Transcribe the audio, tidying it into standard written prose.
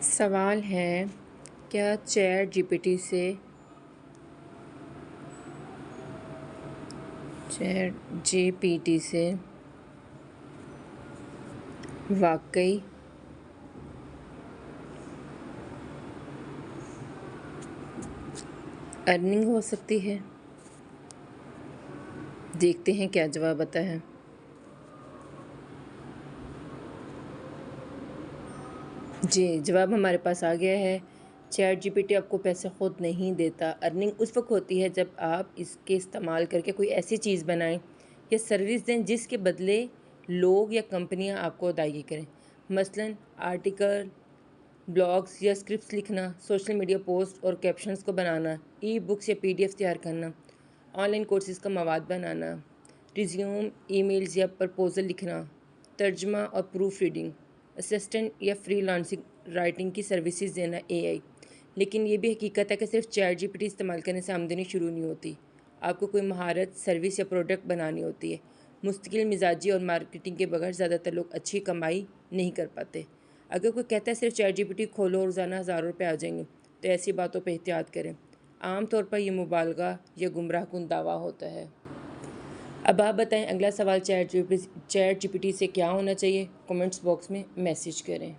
سوال ہے، کیا چیٹ جی پی ٹی سے واقعی ارننگ ہو سکتی ہے؟ دیکھتے ہیں کیا جواب آتا ہے۔ جی، جواب ہمارے پاس آ گیا ہے۔ چیٹ جی پی ٹی آپ کو پیسے خود نہیں دیتا۔ ارننگ اس وقت ہوتی ہے جب آپ اس کے استعمال کر کے کوئی ایسی چیز بنائیں یا سروس دیں جس کے بدلے لوگ یا کمپنیاں آپ کو ادائیگی کریں۔ مثلاً آرٹیکل، بلاگز یا اسکرپٹس لکھنا، سوشل میڈیا پوسٹ اور کیپشنز کو بنانا، ای بکس یا پی ڈی ایف تیار کرنا، آن لائن کورسز کا مواد بنانا، ریزیوم، ای میلز یا پرپوزل لکھنا، ترجمہ اور پروف ریڈنگ، اسسٹنٹ یا فری لانسنگ رائٹنگ کی سروسز دینا AI۔ لیکن یہ بھی حقیقت ہے کہ صرف چیٹ جی پی ٹی استعمال کرنے سے آمدنی شروع نہیں ہوتی۔ آپ کو کوئی مہارت، سروس یا پروڈکٹ بنانی ہوتی ہے۔ مستقل مزاجی اور مارکیٹنگ کے بغیر زیادہ تر لوگ اچھی کمائی نہیں کر پاتے۔ اگر کوئی کہتا ہے صرف چیٹ جی پی ٹی کھولو اور روزانہ ہزاروں روپے آ جائیں گے، تو ایسی باتوں پہ احتیاط کریں۔ عام طور پر یہ مبالغہ یا گمراہ کن دعویٰ ہوتا ہے۔ اب آپ بتائیں، اگلا سوال چیٹ جی پی ٹی سے کیا ہونا چاہیے؟ کمنٹس باکس میں میسج کریں۔